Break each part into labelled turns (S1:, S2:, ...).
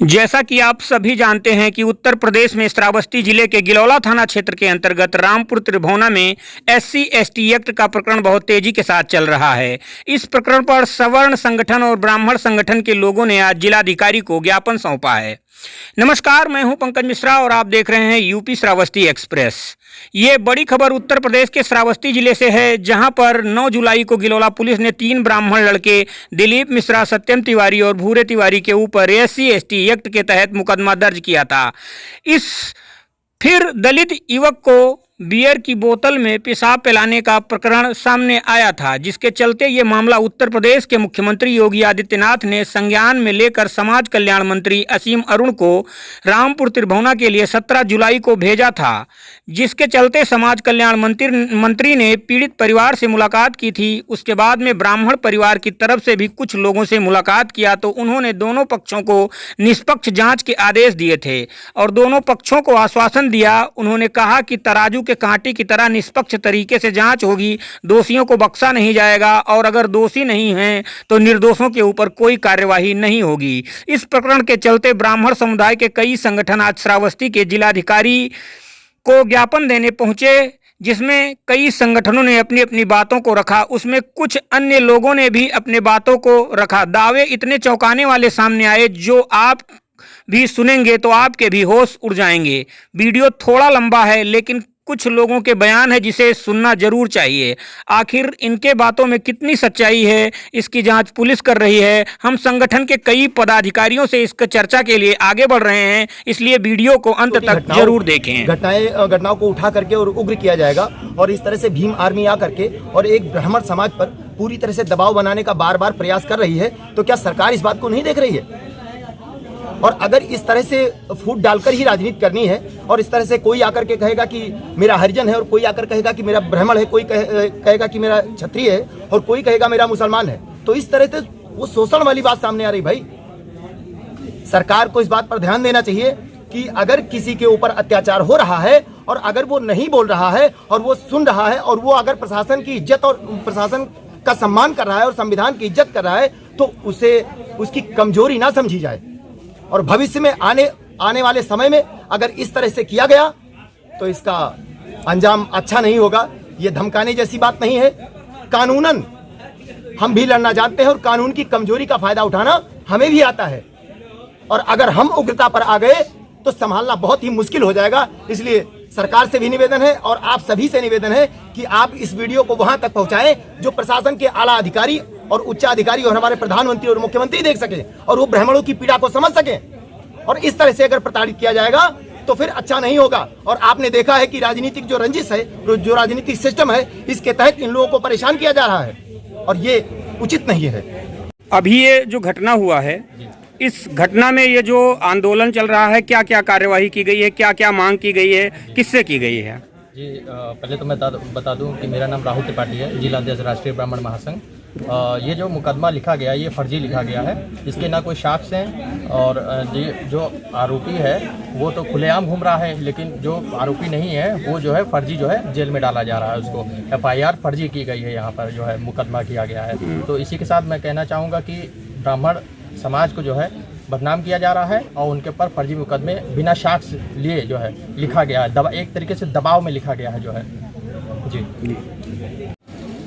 S1: जैसा कि आप सभी जानते हैं कि उत्तर प्रदेश में श्रावस्ती जिले के गिलौला थाना क्षेत्र के अंतर्गत रामपुर त्रिभुवना में SC/ST एक्ट का प्रकरण बहुत तेजी के साथ चल रहा है। इस प्रकरण पर सवर्ण संगठन और ब्राह्मण संगठन के लोगों ने आज जिलाधिकारी को ज्ञापन सौंपा है। नमस्कार, मैं हूं पंकज मिश्रा और आप देख रहे हैं यूपी श्रावस्ती एक्सप्रेस। ये बड़ी खबर उत्तर प्रदेश के श्रावस्ती जिले से है, जहां पर 9 जुलाई को गिलौला पुलिस ने 3 ब्राह्मण लड़के दिलीप मिश्रा, सत्यम तिवारी और भूरे तिवारी के ऊपर SC/ST एक्ट के तहत मुकदमा दर्ज किया था। फिर दलित युवक को बियर की बोतल में पेशाब पिलाने का प्रकरण सामने आया था, जिसके चलते ये मामला उत्तर प्रदेश के मुख्यमंत्री योगी आदित्यनाथ ने संज्ञान में लेकर समाज कल्याण मंत्री असीम अरुण को रामपुर त्रिभुवना के लिए 17 जुलाई को भेजा था, जिसके चलते समाज कल्याण मंत्री ने पीड़ित परिवार से मुलाकात की थी। उसके बाद में ब्राह्मण परिवार की तरफ से भी कुछ लोगों से मुलाकात किया तो उन्होंने दोनों पक्षों को निष्पक्ष जांच के आदेश दिए थे और दोनों पक्षों को आश्वासन दिया। उन्होंने कहा कि तराजू के कांटे की तरह निष्पक्ष तरीके से जांच होगी, दोषियों को बख्शा नहीं जाएगा और अगर दोषी नहीं हैं तो निर्दोषों के ऊपर कोई कार्यवाही नहीं होगी। इस प्रकरण के चलते ब्राह्मण समुदाय के कई संगठन आज श्रावस्ती के जिलाधिकारी को ज्ञापन देने पहुंचे, जिसमें कई संगठनों ने अपनी अपनी बातों को रखा। उसमें कुछ अन्य लोगों ने भी अपने बातों को रखा। दावे इतने चौंकाने वाले सामने आए जो आप भी सुनेंगे तो आपके भी होश उड़ जाएंगे। वीडियो थोड़ा लंबा है, लेकिन कुछ लोगों के बयान है जिसे सुनना जरूर चाहिए। आखिर इनके बातों में कितनी सच्चाई है, इसकी जांच पुलिस कर रही है। हम संगठन के कई पदाधिकारियों से इसका चर्चा के लिए आगे बढ़ रहे हैं, इसलिए वीडियो को अंत तक जरूर देखें।
S2: घटनाओं को उठा करके और उग्र किया जाएगा और इस तरह से भीम आर्मी आ करके और एक ब्राह्मण समाज पर पूरी तरह से दबाव बनाने का बार बार प्रयास कर रही है, तो क्या सरकार इस बात को नहीं देख रही है? और अगर इस तरह से फूट डालकर ही राजनीति करनी है और इस तरह से कोई आकर के कहेगा कि मेरा हरिजन है और कोई आकर कहेगा कि मेरा ब्राह्मण है, कोई कहेगा कि मेरा क्षत्रिय है और कोई कहेगा मेरा मुसलमान है, तो इस तरह से वो शोषण वाली बात सामने आ रही। भाई, सरकार को इस बात पर ध्यान देना चाहिए कि अगर किसी के ऊपर अत्याचार हो रहा है और अगर वो नहीं बोल रहा है और वो सुन रहा है और वो अगर प्रशासन की इज्जत और प्रशासन का सम्मान कर रहा है और संविधान की इज्जत कर रहा है, तो उसे उसकी कमजोरी ना समझी जाए। और भविष्य में आने वाले समय में अगर इस तरह से किया गया तो इसका अंजाम अच्छा नहीं होगा। ये धमकाने जैसी बात नहीं है। कानूनन हम भी लड़ना जानते हैं और कानून की कमजोरी का फायदा उठाना हमें भी आता है, और अगर हम उग्रता पर आ गए तो संभालना बहुत ही मुश्किल हो जाएगा। इसलिए सरकार से भी निवेदन है और आप सभी से निवेदन है कि आप इस वीडियो को वहां तक पहुंचाएं जो प्रशासन के आला अधिकारी और उच्च अधिकारी और हमारे प्रधानमंत्री और मुख्यमंत्री देख सके और वो ब्राह्मणों की पीड़ा को समझ सके। और इस तरह से अगर प्रताड़ित किया जाएगा तो फिर अच्छा नहीं होगा। और आपने देखा है कि राजनीतिक जो रंजिश है, जो राजनीतिक सिस्टम है, इसके तहत इन लोगों को परेशान किया जा रहा है और ये उचित नहीं है।
S1: अभी ये जो घटना हुआ है, इस घटना में ये जो आंदोलन चल रहा है, क्या क्या कार्यवाही की गई है, क्या क्या मांग की गई है, किससे की गई है?
S3: जी, पहले तो मैं बता दूं कि मेरा नाम राहुल त्रिपाठी है, जिला अध्यक्ष राष्ट्रीय ब्राह्मण महासंघ। ये जो मुकदमा लिखा गया है ये फर्जी लिखा गया है, इसके ना कोई साक्ष्य हैं और जो आरोपी है वो तो खुलेआम घूम रहा है, लेकिन जो आरोपी नहीं है वो जो है फर्जी जो है जेल में डाला जा रहा है। उसको FIR फर्जी की गई है, यहाँ पर जो है मुकदमा किया गया है। तो इसी के साथ मैं कहना चाहूँगा कि ब्राह्मण समाज को जो है बदनाम किया जा रहा है और उनके ऊपर फर्जी मुकदमे बिना साक्ष्य लिए जो है लिखा गया है, एक तरीके से दबाव में लिखा गया है जो है। जी,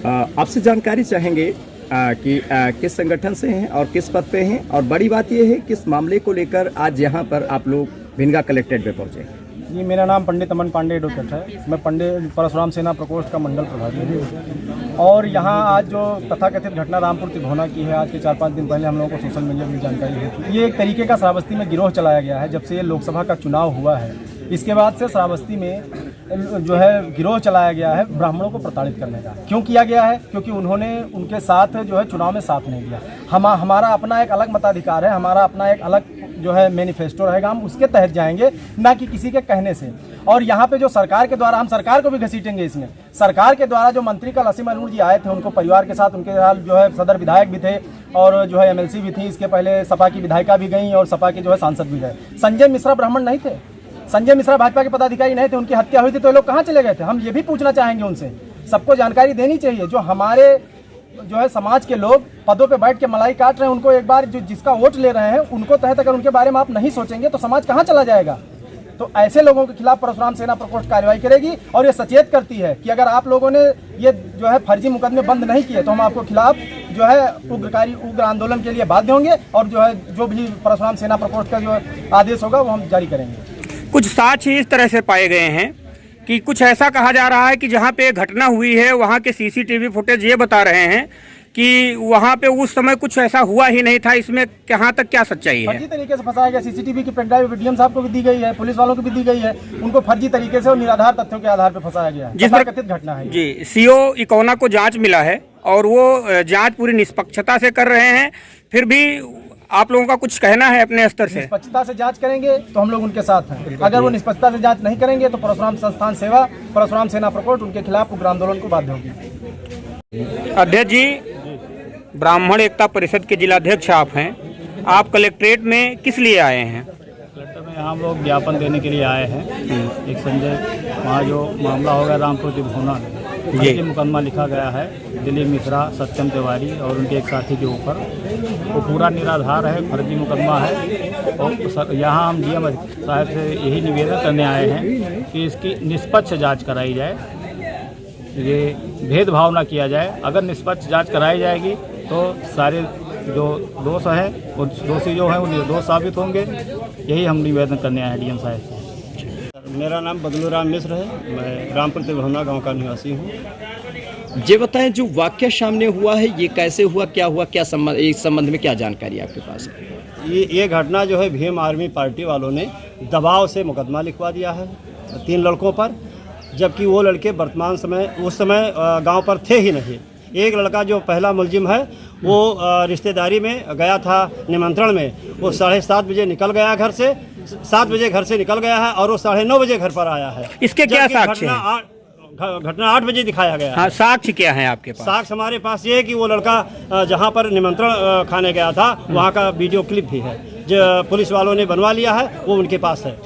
S4: आपसे जानकारी चाहेंगे कि किस संगठन से हैं और किस पद पे हैं, और बड़ी बात यह है किस मामले को लेकर आज यहाँ पर आप लोग भिनगा कलेक्ट्रेट पे पहुँचे?
S5: जी, मेरा नाम पंडित अमन पांडे एडवोकेट है। मैं पंडित परशुराम सेना प्रकोष्ठ का मंडल प्रभारी हूँ और यहाँ आज जो तथाकथित घटना रामपुर त्रिभुवना की है, आज के 4-5 दिन पहले हम लोगों को सोशल मीडिया में जानकारी हुई। ये एक तरीके का श्रावस्ती में गिरोह चलाया गया है। जब से ये लोकसभा का चुनाव हुआ है, इसके बाद से श्रावस्ती में जो है गिरोह चलाया गया है ब्राह्मणों को प्रताड़ित करने का। क्यों किया गया है? क्योंकि उन्होंने उनके साथ जो है चुनाव में साथ नहीं दिया। हमारा अपना एक अलग मताधिकार है, हमारा अपना एक अलग जो है मैनिफेस्टो रहेगा, हम उसके तहत जाएंगे, ना कि किसी के कहने से। और यहाँ पे जो सरकार के द्वारा, हम सरकार को भी घसीटेंगे इसमें। सरकार के द्वारा जो मंत्री कल असीम अरुण जी आए थे, उनको परिवार के साथ, उनके साथ जो है सदर विधायक भी थे और जो है MLC भी थी। इसके पहले सपा की विधायिका भी गई और सपा के जो है सांसद भी गए। संजय मिश्रा ब्राह्मण नहीं थे, संजय मिश्रा भाजपा के पदाधिकारी नहीं थे, उनकी हत्या हुई थी, तो ये लोग कहाँ चले गए थे? हम ये भी पूछना चाहेंगे उनसे। सबको जानकारी देनी चाहिए। जो हमारे जो है समाज के लोग पदों पे बैठ के मलाई काट रहे हैं, उनको एक बार जो जिसका वोट ले रहे हैं उनको तहत अगर उनके बारे में आप नहीं सोचेंगे तो समाज कहाँ चला जाएगा। तो ऐसे लोगों के खिलाफ परशुराम सेना प्रकोष्ठ कार्रवाई करेगी और ये सचेत करती है कि अगर आप लोगों ने ये जो है फर्जी मुकदमे बंद नहीं किए तो हम आपको खिलाफ जो है उग्र आंदोलन के लिए बाध्य होंगे और जो भी परशुराम सेना प्रकोष्ठ का जो आदेश होगा वो हम जारी करेंगे।
S1: कुछ साक्ष्य इस तरह से पाए गए हैं कि कुछ ऐसा कहा जा रहा है कि जहाँ पे घटना हुई है वहाँ के सीसीटीवी फुटेज ये बता रहे हैं कि वहाँ पे उस समय कुछ ऐसा हुआ ही नहीं था। इसमें कहाँ तक क्या सच्चाई है?
S5: फर्जी तरीके से फंसाया गया। सीसीटीवी की पेनड्राइव डीएम साहब को भी दी गई है, पुलिस वालों को भी दी गई है, उनको फर्जी तरीके से और निराधार तथ्यों के आधार पर फंसाया गया।
S1: जिस
S5: कथित घटना है
S1: जी, सीओ इकोना को जांच मिला है और वो जांच पूरी निष्पक्षता से कर रहे हैं, फिर भी आप लोगों का कुछ कहना है अपने स्तर से?
S5: निष्पक्षता से जांच करेंगे तो हम लोग उनके साथ हैं, अगर वो निष्पक्षता से जांच नहीं करेंगे तो परशुराम संस्थान सेवा, परशुराम सेना प्रकोष्ठ उनके खिलाफ उग्र आंदोलन को बाध्य होगी।
S1: अध्यक्ष जी, ब्राह्मण एकता परिषद के जिलाध्यक्ष आप हैं, आप कलेक्ट्रेट में किस लिए आए हैं?
S6: कलेक्टर में यहाँ हम लोग ज्ञापन देने के लिए आए हैं। एक संजय वहाँ जो मामला हो गया रामपुर तिभौना में, फर्जी मुकदमा लिखा गया है दिलीप मिश्रा, सत्यम तिवारी और उनके एक साथी के ऊपर, वो पूरा निराधार है, फर्जी मुकदमा है। और यहाँ हम डीएम साहब से यही निवेदन करने आए हैं कि इसकी निष्पक्ष जाँच कराई जाए, ये भेदभाव ना किया जाए। अगर निष्पक्ष जाँच कराई जाएगी तो सारे जो दोष हैं वो दोषी जो हैं वो निर्दोष साबित होंगे। यही हम निवेदन करने आए हैं डीएम साहब से।
S7: मेरा नाम बदलू राम मिश्र है, मैं रामपुर तिभौना गांव का निवासी हूँ।
S4: ये बताएं जो वाक्य सामने हुआ है ये कैसे हुआ, क्या हुआ, क्या संबंध, इस संबंध में क्या जानकारी आपके पास है?
S7: ये घटना जो है भीम आर्मी पार्टी वालों ने दबाव से मुकदमा लिखवा दिया है 3 लड़कों पर, जबकि वो लड़के वर्तमान समय उस समय गांव पर थे ही नहीं। एक लड़का जो पहला मुलजिम है वो रिश्तेदारी में गया था निमंत्रण में, वो 7:30 बजे निकल गया घर से, 7 बजे घर से निकल गया है और वो 9:30 बजे घर पर आया है।
S1: इसके क्या साक्ष्य हैं?
S7: घटना 8 बजे दिखाया गया है।
S1: हाँ, साक्ष्य क्या है आपके पास?
S7: साक्ष्य हमारे पास ये है कि वो लड़का जहाँ पर निमंत्रण खाने गया था वहाँ का वीडियो क्लिप भी है जो पुलिस वालों ने बनवा लिया है, वो उनके पास है।